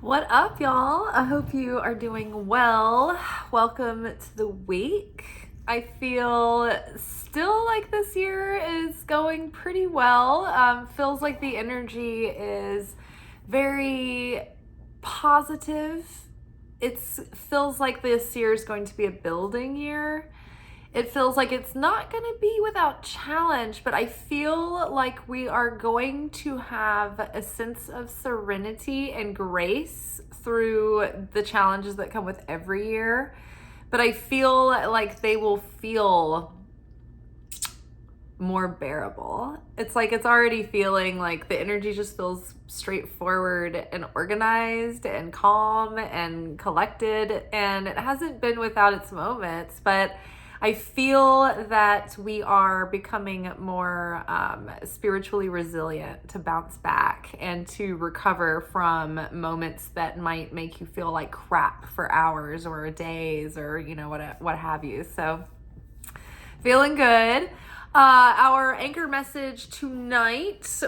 What up, y'all? I hope you are doing well. Welcome to the week. I feel still like this year is going pretty well. Feels like the energy is very positive. It feels like this year is going to be a building year. It feels like it's not going to be without challenge, but I feel like we are going to have a sense of serenity and grace through the challenges that come with every year. But I feel like they will feel more bearable. It's like it's already feeling like the energy just feels straightforward and organized and calm and collected, and it hasn't been without its moments, but I feel that we are becoming more spiritually resilient to bounce back and to recover from moments that might make you feel like crap for hours or days or, you know, what have you. So feeling good. Our anchor message tonight,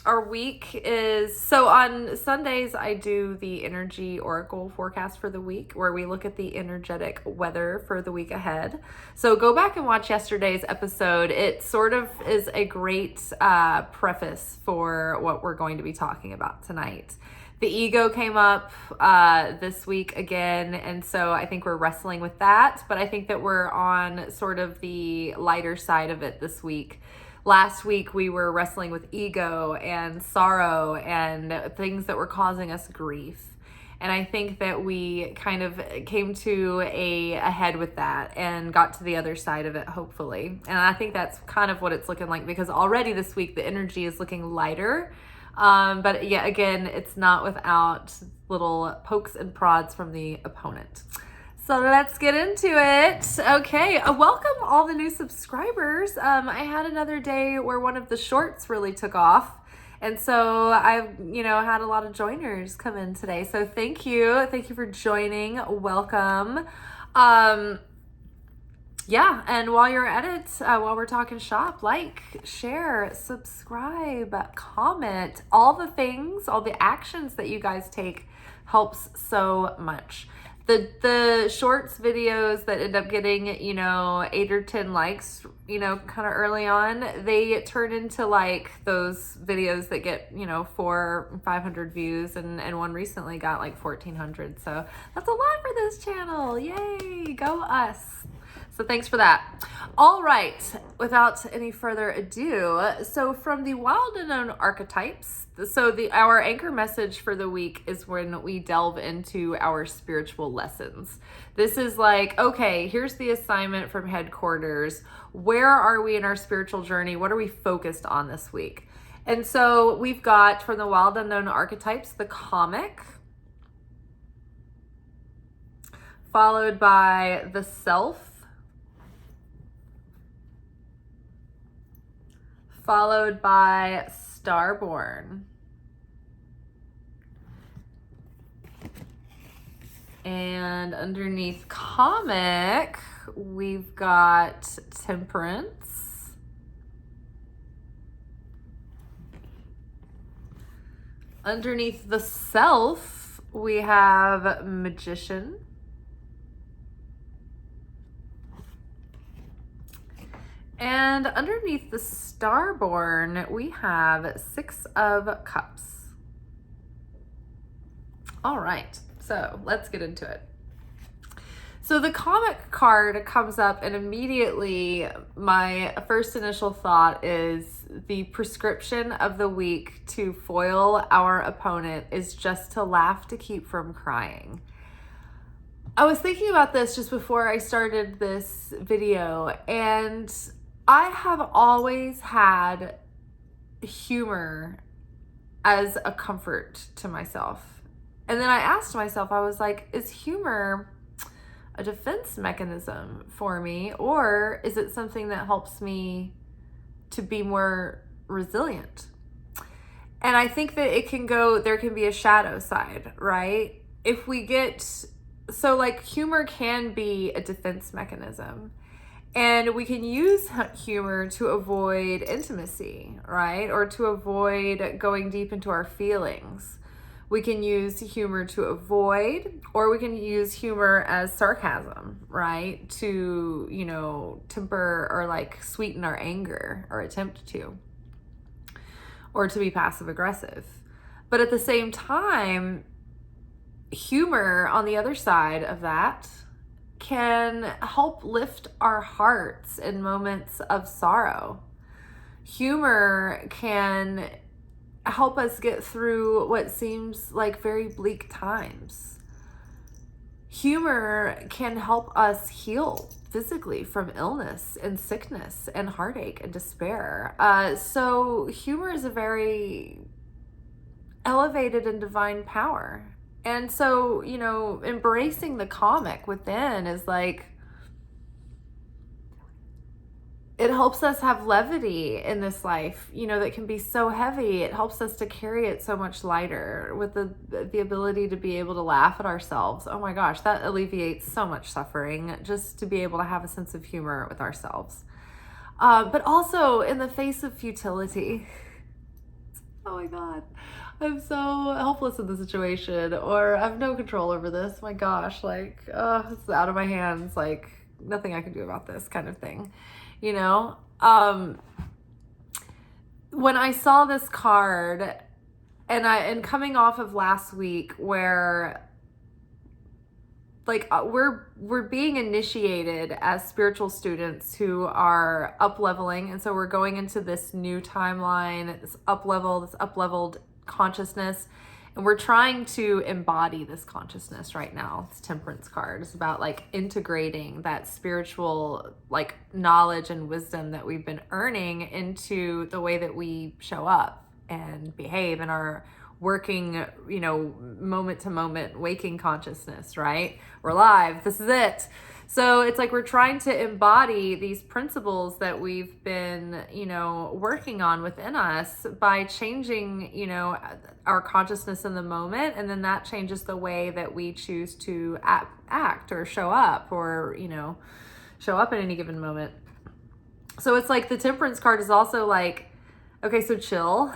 our week is, so on Sundays I do the energy oracle forecast for the week where we look at the energetic weather for the week ahead. So go back and watch yesterday's episode. It sort of is a great preface for what we're going to be talking about tonight. The ego came up this week again, and so I think we're wrestling with that, but I think that we're on sort of the lighter side of it this week. Last week we were wrestling with ego and sorrow and things that were causing us grief. And I think that we kind of came to a head with that and got to the other side of it, hopefully. And I think that's kind of what it's looking like, because already this week the energy is looking lighter. But yeah, again, it's not without little pokes and prods from the opponent. So let's get into it. Okay, welcome all the new subscribers. I had another day where one of the shorts really took off. And so I've, had a lot of joiners come in today. So thank you. Thank you for joining. Welcome. Yeah, and while you're at it, while we're talking shop, like, share, subscribe, comment, all the things, all the actions that you guys take helps so much. The shorts videos that end up getting, 8 or 10 likes, kind of early on, they turn into like those videos that get, 400 or 500 views, and one recently got like 1,400. So that's a lot for this channel. Yay, go us. So thanks for that. All right, without any further ado, so from the wild unknown archetypes, our anchor message for the week is when we delve into our spiritual lessons. This is like, okay, here's the assignment from headquarters. Where are we in our spiritual journey? What are we focused on this week? And so we've got, from the wild unknown archetypes, the comic, followed by the self, followed by Starborn. And underneath comic, we've got Temperance. Underneath the self, we have Magician. And underneath the Starborn, we have 6 of Cups. All right, so let's get into it. So the comic card comes up, and immediately my first initial thought is the prescription of the week to foil our opponent is just to laugh to keep from crying. I was thinking about this just before I started this video, and I have always had humor as a comfort to myself. And then I asked myself, I was like, is humor a defense mechanism for me, or is it something that helps me to be more resilient? And I think that there can be a shadow side, right? Humor can be a defense mechanism. And we can use humor to avoid intimacy, right? Or to avoid going deep into our feelings. We can use humor to avoid, or we can use humor as sarcasm, right? To, temper or like sweeten our anger, or attempt to, or to be passive aggressive. But at the same time, humor on the other side of that can help lift our hearts in moments of sorrow. Humor can help us get through what seems like very bleak times. Humor can help us heal physically from illness and sickness and heartache and despair. So humor is a very elevated and divine power. And so, embracing the comic within is like, it helps us have levity in this life, that can be so heavy. It helps us to carry it so much lighter with the ability to be able to laugh at ourselves. Oh my gosh, that alleviates so much suffering, just to be able to have a sense of humor with ourselves. But also in the face of futility. Oh my God, I'm so helpless in the situation, or I have no control over this. My gosh, like, it's out of my hands. Like, nothing I can do about this kind of thing. When I saw this card, and coming off of last week where like we're being initiated as spiritual students who are up leveling, and so we're going into this new timeline, this up-leveled consciousness, and we're trying to embody this consciousness right now. This Temperance card is about like integrating that spiritual like knowledge and wisdom that we've been earning into the way that we show up and behave in our working, moment to moment waking consciousness, right? We're live. This is it. So it's like we're trying to embody these principles that we've been, working on within us by changing, our consciousness in the moment. And then that changes the way that we choose to act or show up, or, show up at any given moment. So it's like the Temperance card is also like, okay, so chill.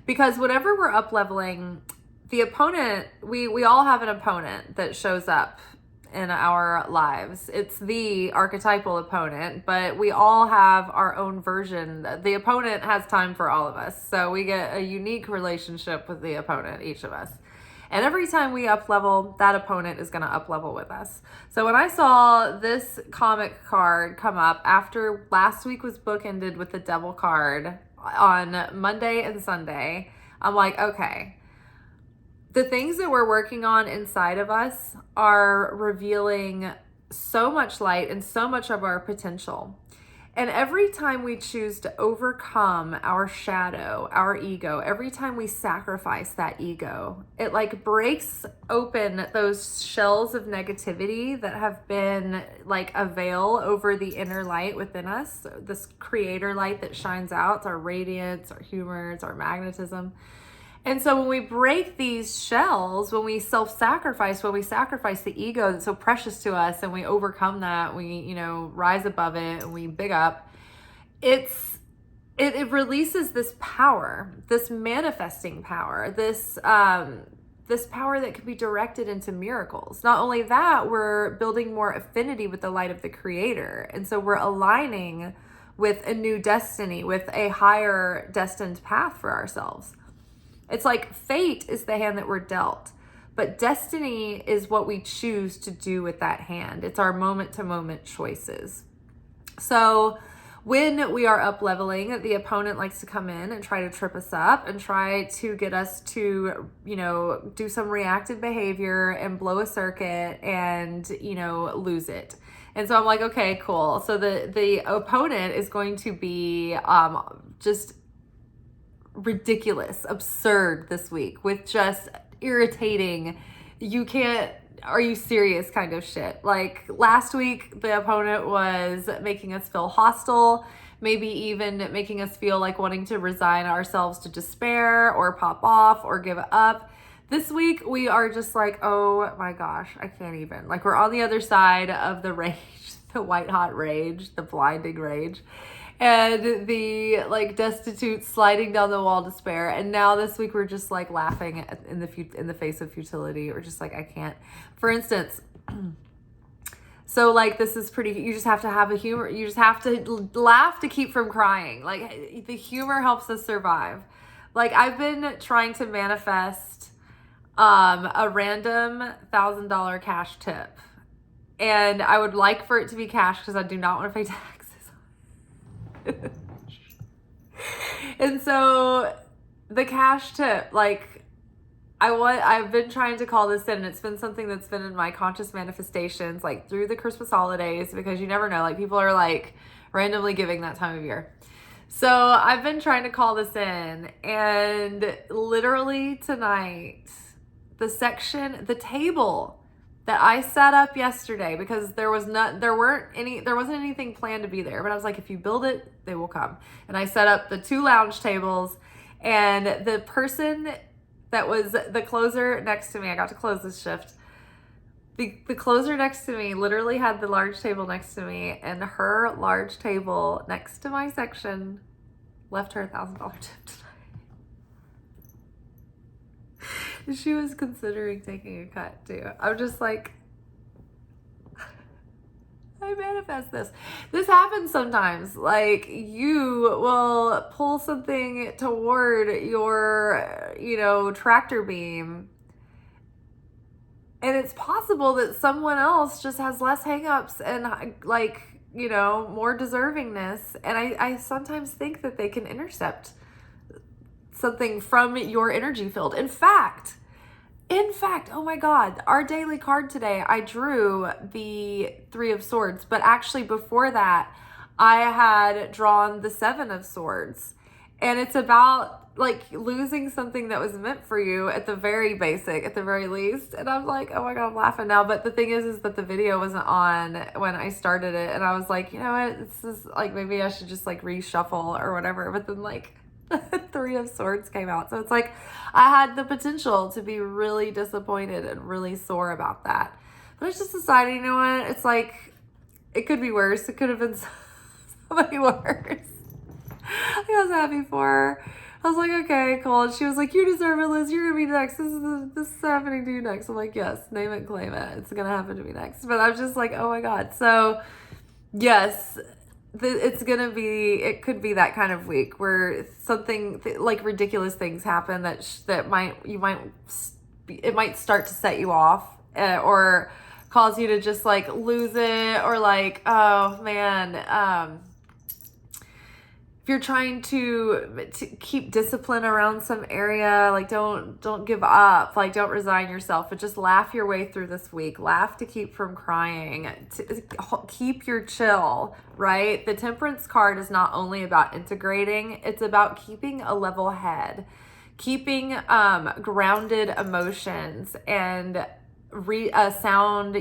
Because whenever we're up leveling, the opponent, we all have an opponent that shows up in our lives. It's the archetypal opponent, but we all have our own version. The opponent has time for all of us. So we get a unique relationship with the opponent, each of us. And every time we up level, that opponent is going to up level with us. So when I saw this comic card come up after last week was bookended with the Devil card on Monday and Sunday, I'm like, okay, the things that we're working on inside of us are revealing so much light and so much of our potential. And every time we choose to overcome our shadow, our ego, every time we sacrifice that ego, it like breaks open those shells of negativity that have been like a veil over the inner light within us, this creator light that shines out. It's our radiance, our humor, it's our magnetism. And so when we break these shells, when we self-sacrifice, when we sacrifice the ego that's so precious to us, and we overcome that, we, rise above it, and we big up, it releases this power, this manifesting power, this power that can be directed into miracles. Not only that, we're building more affinity with the light of the creator. And so we're aligning with a new destiny, with a higher destined path for ourselves. It's like fate is the hand that we're dealt, but destiny is what we choose to do with that hand. It's our moment-to-moment choices. So when we are up leveling, the opponent likes to come in and try to trip us up and try to get us to, do some reactive behavior and blow a circuit and, lose it. And so I'm like, okay, cool. So the opponent is going to be just ridiculous, absurd this week with just irritating, are you serious kind of shit. Like last week, the opponent was making us feel hostile, maybe even making us feel like wanting to resign ourselves to despair or pop off or give up. This week, we are just like, oh my gosh, I can't even. Like we're on the other side of the rage, the white hot rage, the blinding rage. and the like destitute sliding down the wall despair. And now this week we're just like laughing in the face of futility. We're just like, I can't. For instance, so like this is pretty, you just have to have a humor, you just have to laugh to keep from crying. Like the humor helps us survive. Like I've been trying to manifest a random $1,000 cash tip, and I would like for it to be cash because I do not want to pay taxes. And so the cash tip, like I've been trying to call this in, and it's been something that's been in my conscious manifestations like through the Christmas holidays, because you never know, like people are like randomly giving that time of year. So I've been trying to call this in, and literally tonight, the table that I set up yesterday, because there wasn't anything planned to be there, but I was like, if you build it, they will come. And I set up the 2 lounge tables, and the person that was the closer next to me, I got to close this shift. The closer next to me literally had the large table next to me, and her large table next to my section left her $1,000 tip tonight. She was considering taking a cut too. I'm just like, I manifest this. This happens sometimes. Like you will pull something toward your, tractor beam, and it's possible that someone else just has less hangups and more deservingness. And I sometimes think that they can intercept something from your energy field. In fact, oh my God, our daily card today, I drew the 3 of Swords, but actually before that, I had drawn the 7 of Swords. And it's about like losing something that was meant for you at the very least. And I'm like, oh my God, I'm laughing now. But the thing is that the video wasn't on when I started it. And I was like, you know what? This is like, maybe I should just like reshuffle or whatever. But then like 3 of Swords came out. So it's like, I had the potential to be really disappointed and really sore about that. But I just decided, you know what? It's like, it could be worse. It could have been so many worse. I was happy for her. I was like, okay, cool. And she was like, you deserve it, Liz. You're going to be next. This is happening to you next. I'm like, yes, name it, claim it. It's going to happen to me next. But I'm just like, oh my God. So yes, it could be that kind of week where something like ridiculous things happen it might start to set you off, or cause you to just like lose it, or like, oh man, if you're trying to keep discipline around some area, like don't give up, like don't resign yourself, but just laugh your way through this week. Laugh to keep from crying, to keep your chill, right? The Temperance card is not only about integrating, it's about keeping a level head, keeping grounded emotions, and a sound,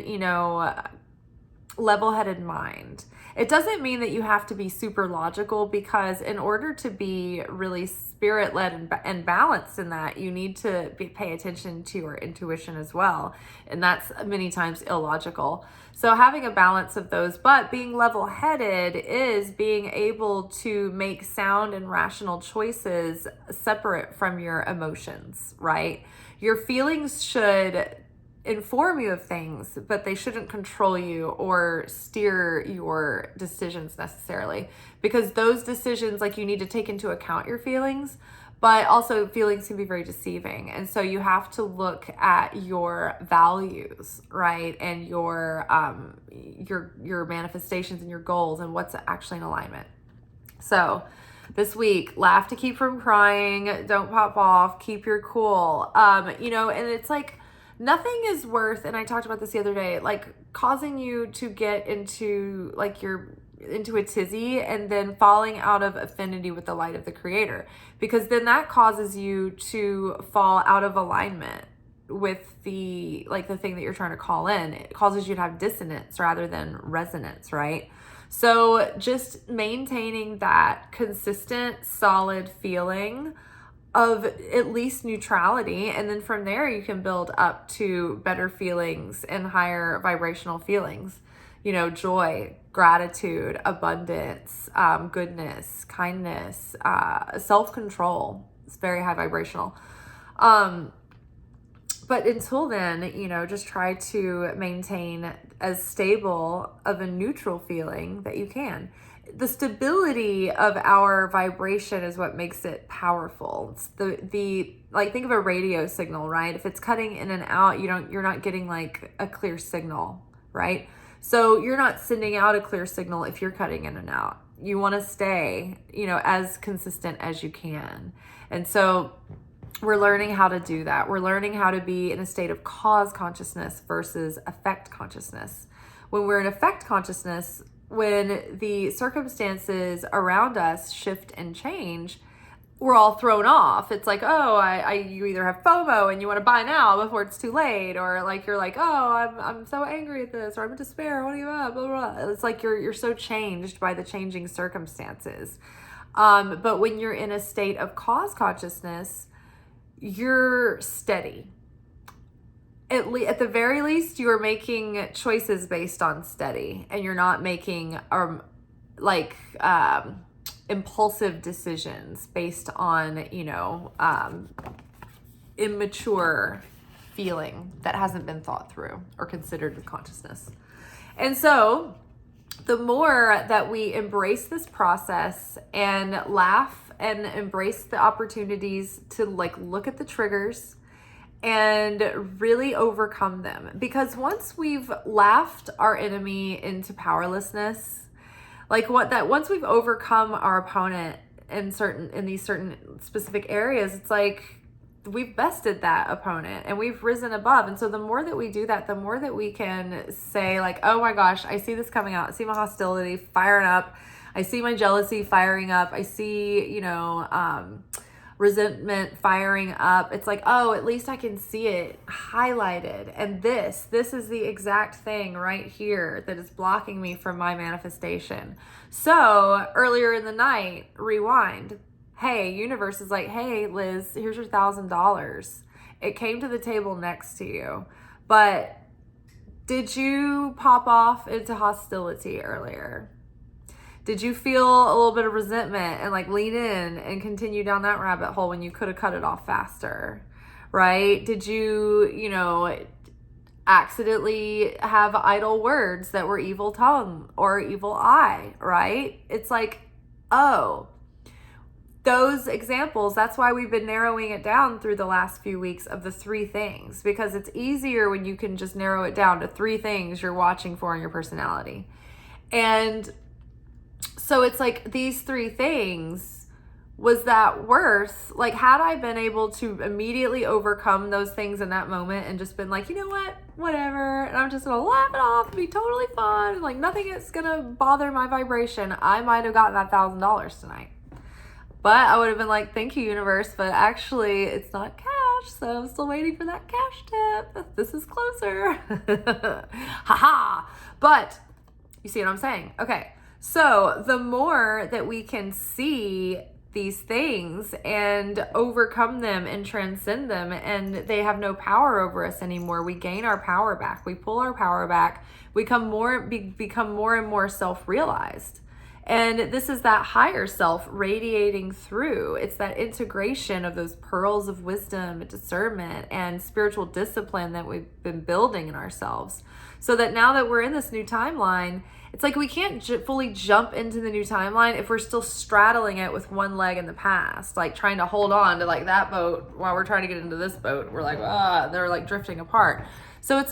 level-headed mind. It doesn't mean that you have to be super logical, because in order to be really spirit-led and balanced in that, you need to pay attention to your intuition as well. And that's many times illogical. So having a balance of those, but being level-headed is being able to make sound and rational choices separate from your emotions, right? Your feelings should inform you of things, but they shouldn't control you or steer your decisions necessarily, because those decisions, like, you need to take into account your feelings, but also feelings can be very deceiving. And so you have to look at your values, right? And your manifestations and your goals and what's actually in alignment. So this week, laugh to keep from crying, don't pop off, keep your cool. And it's like, nothing is worth, and I talked about this the other day, like causing you to get into a tizzy and then falling out of affinity with the light of the Creator, because then that causes you to fall out of alignment with the thing that you're trying to call in. It causes you to have dissonance rather than resonance, right? So just maintaining that consistent, solid feeling of at least neutrality, and then from there you can build up to better feelings and higher vibrational feelings. joy, gratitude, abundance, goodness, kindness, self-control. It's very high vibrational. But until then, just try to maintain as stable of a neutral feeling that you can. The stability of our vibration is what makes it powerful. It's the like, think of a radio signal, right? If it's cutting in and out, you're not getting like a clear signal, right? So you're not sending out a clear signal if you're cutting in and out. You want to stay, as consistent as you can. And so we're learning how to do that. We're learning how to be in a state of cause consciousness versus effect consciousness. When we're in effect consciousness, when the circumstances around us shift and change, we're all thrown off. It's like, you either have FOMO and you want to buy now before it's too late, or like you're like, I'm so angry at this, or I'm in despair, I want to give up, blah, blah, blah. It's like you're so changed by the changing circumstances. But when you're in a state of cause consciousness, you're steady. At the very least, you're making choices based on steady, and you're not making impulsive decisions based on immature feeling that hasn't been thought through or considered with consciousness. And so the more that we embrace this process and laugh and embrace the opportunities to look at the triggers and really overcome them, because once we've laughed our enemy into powerlessness, once we've overcome our opponent in these certain specific areas, it's like we've bested that opponent and we've risen above. And so the more that we do that, the more that we can say oh my gosh, I see this coming out. I see my hostility firing up. I see my jealousy firing up. I see, resentment firing up. It's like, at least I can see it highlighted. And this is the exact thing right here that is blocking me from my manifestation. So earlier in the night, rewind. Hey, universe is like, hey, Liz, here's your $1,000. It came to the table next to you. But did you pop off into hostility earlier? Did you feel a little bit of resentment and lean in and continue down that rabbit hole when you could have cut it off faster, right? Did you, accidentally have idle words that were evil tongue or evil eye, right? It's those examples, that's why we've been narrowing it down through the last few weeks of the 3 things, because it's easier when you can just narrow it down to 3 things you're watching for in your personality. And so it's these 3 things, was that worth, had I been able to immediately overcome those things in that moment and just been you know what, whatever, and I'm just going to laugh it off and be totally fun, and nothing is going to bother my vibration, I might have gotten that $1,000 tonight. But I would have been thank you, universe, but actually it's not cash, so I'm still waiting for that cash tip. This is closer. Haha. But you see what I'm saying? Okay. So the more that we can see these things and overcome them and transcend them, and they have no power over us anymore, we gain our power back. We pull our power back. We become more and more self-realized. And this is that higher self radiating through. It's that integration of those pearls of wisdom, discernment, and spiritual discipline that we've been building in ourselves. So that now that we're in this new timeline, it's we can't fully jump into the new timeline if we're still straddling it with one leg in the past, trying to hold on to that boat while we're trying to get into this boat. We're they're drifting apart. So it's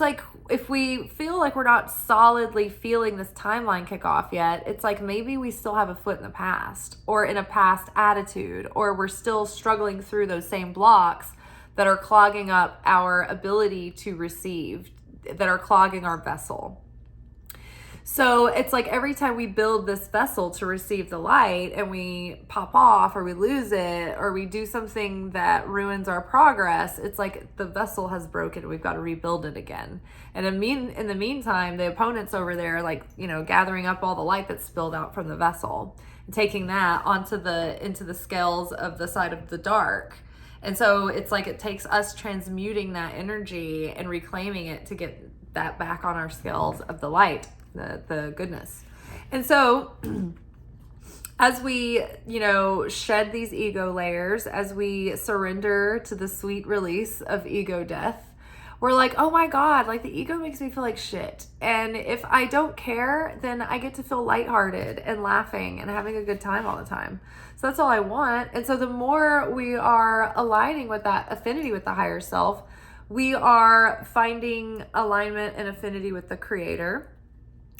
if we feel we're not solidly feeling this timeline kick off yet, it's maybe we still have a foot in the past or in a past attitude, or we're still struggling through those same blocks that are clogging up our ability to receive, that are clogging our vessel. So it's every time we build this vessel to receive the light and we pop off or we lose it or we do something that ruins our progress, it's the vessel has broken. We've got to rebuild it again. And in the meantime, the opponent's over there, gathering up all the light that's spilled out from the vessel and taking that into the scales of the side of the dark. And so it's it takes us transmuting that energy and reclaiming it to get that back on our scales of the light. the goodness. And so as we, shed these ego layers, as we surrender to the sweet release of ego death, we're like, oh my God, like the ego makes me feel like shit. And if I don't care, then I get to feel lighthearted and laughing and having a good time all the time. So that's all I want. And so the more we are aligning with that affinity with the higher self, we are finding alignment and affinity with the creator,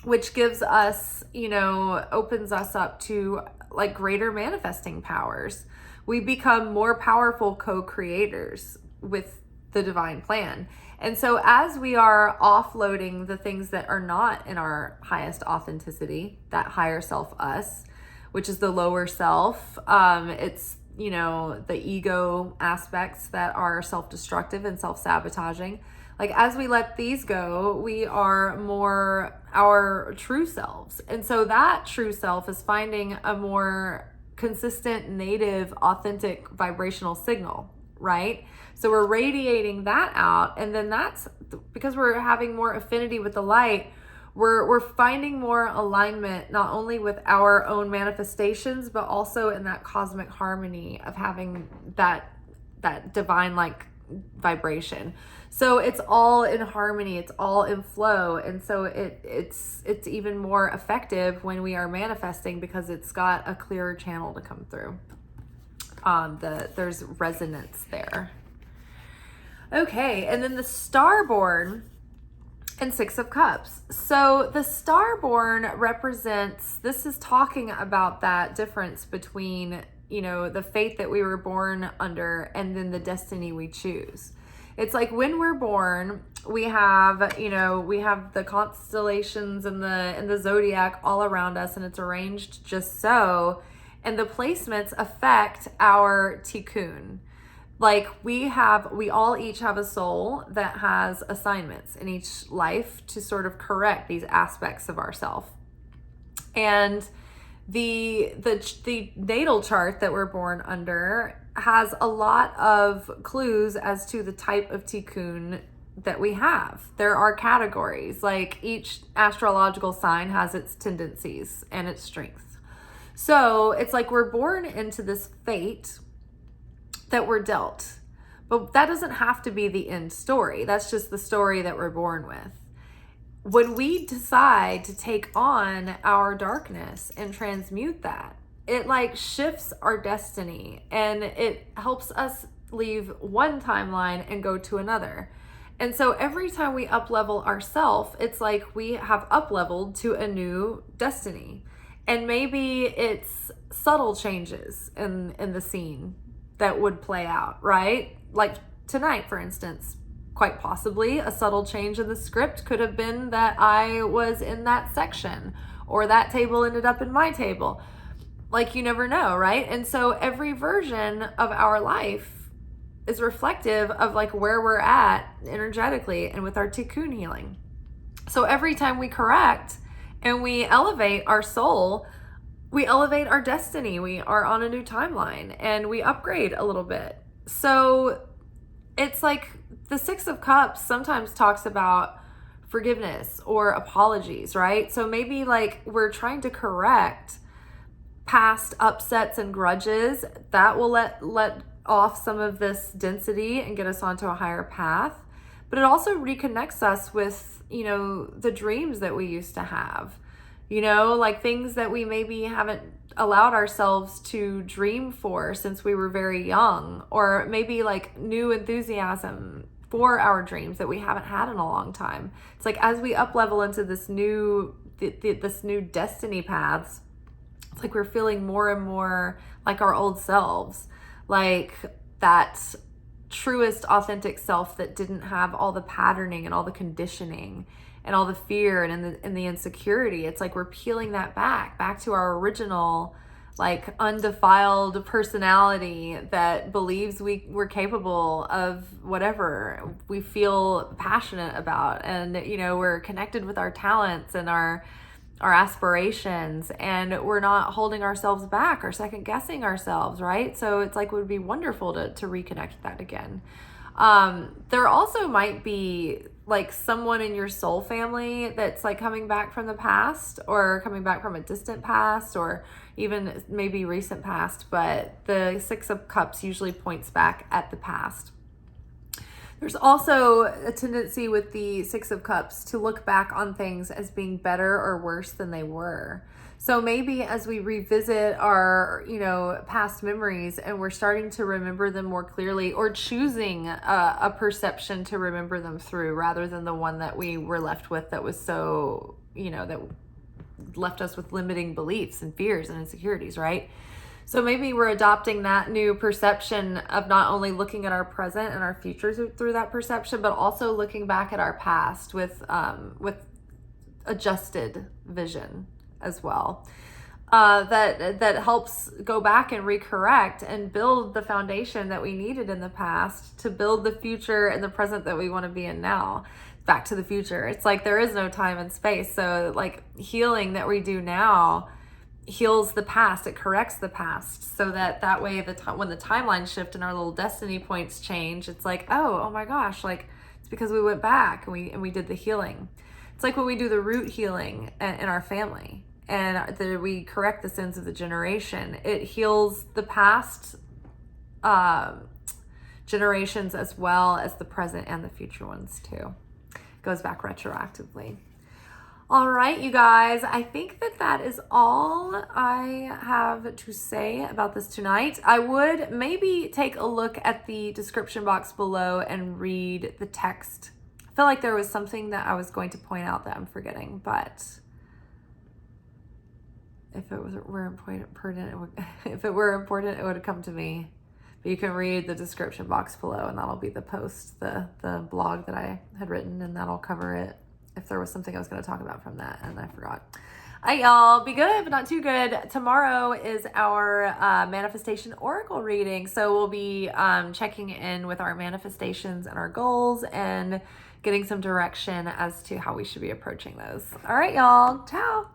which gives us, opens us up to like greater manifesting powers. We become more powerful co-creators with the divine plan. And so as we are offloading the things that are not in our highest authenticity, that higher self us, which is the lower self, it's, the ego aspects that are self-destructive and self-sabotaging. Like as we let these go, we are more our true selves. And so that true self is finding a more consistent, native, authentic vibrational signal, right? So we're radiating that out. And then that's because we're having more affinity with the light. We're finding more alignment, not only with our own manifestations, but also in that cosmic harmony of having that divine like vibration. So it's all in harmony, it's all in flow. And so it's even more effective when we are manifesting because it's got a clearer channel to come through. There's resonance there. Okay, and then the Starborn and Six of Cups. So the Starborn represents, this is talking about that difference between, the fate that we were born under and then the destiny we choose. It's like when we're born, we have the constellations and the zodiac all around us, and it's arranged just so, and the placements affect our tikkun. Like we all each have a soul that has assignments in each life to sort of correct these aspects of ourself. And the natal chart that we're born under has a lot of clues as to the type of tikkun that we have. There are categories, like each astrological sign has its tendencies and its strengths. So it's like we're born into this fate that we're dealt. But that doesn't have to be the end story. That's just the story that we're born with. When we decide to take on our darkness and transmute that, it like shifts our destiny and it helps us leave one timeline and go to another. And so every time we up-level ourselves, it's like we have up-leveled to a new destiny. And maybe it's subtle changes in the scene that would play out, right? Like tonight, for instance, quite possibly a subtle change in the script could have been that I was in that section or that table ended up in my table. Like you never know, right? And so every version of our life is reflective of like where we're at energetically and with our tikkun healing. So every time we correct and we elevate our soul, we elevate our destiny. We are on a new timeline and we upgrade a little bit. So it's like the Six of Cups sometimes talks about forgiveness or apologies, right? So maybe like we're trying to correct past upsets and grudges that will let off some of this density and get us onto a higher path. But it also reconnects us with, the dreams that we used to have, like things that we maybe haven't allowed ourselves to dream for since we were very young, or maybe like new enthusiasm for our dreams that we haven't had in a long time. It's like as we up level into this new destiny paths, it's like we're feeling more and more like our old selves, like that truest authentic self that didn't have all the patterning and all the conditioning and all the fear and the insecurity. It's like we're peeling that back to our original, like undefiled personality that believes we're capable of whatever we feel passionate about, and we're connected with our talents and our aspirations, and we're not holding ourselves back or second guessing ourselves, right? So it's like it would be wonderful to reconnect with that again. There also might be like someone in your soul family that's like coming back from the past, or coming back from a distant past, or even maybe recent past, but the Six of Cups usually points back at the past. There's also a tendency with the Six of Cups to look back on things as being better or worse than they were. So maybe as we revisit our, past memories, and we're starting to remember them more clearly, or choosing a perception to remember them through, rather than the one that we were left with that was so, that left us with limiting beliefs and fears and insecurities, right? So maybe we're adopting that new perception of not only looking at our present and our future through that perception, but also looking back at our past with adjusted vision as well. That helps go back and recorrect and build the foundation that we needed in the past to build the future and the present that we want to be in now. Back to the future. It's like there is no time and space. So like healing that we do now heals the past. It corrects the past, so that way when the timeline shift and our little destiny points change, it's like, oh my gosh, like it's because we went back and we did the healing. It's like when we do the root healing in our family, and we correct the sins of the generation. It heals the past generations as well as the present and the future ones too. It goes back retroactively. All right, you guys, I think that is all I have to say about this tonight. I would maybe take a look at the description box below and read the text. I feel like there was something that I was going to point out that I'm forgetting, but if it were important, it would have come to me. But you can read the description box below, and that'll be the post, the blog that I had written, and that'll cover it. If there was something I was going to talk about from that and I forgot. All right, y'all, be good, but not too good. Tomorrow is our manifestation oracle reading. So we'll be checking in with our manifestations and our goals and getting some direction as to how we should be approaching those. All right, y'all. Ciao.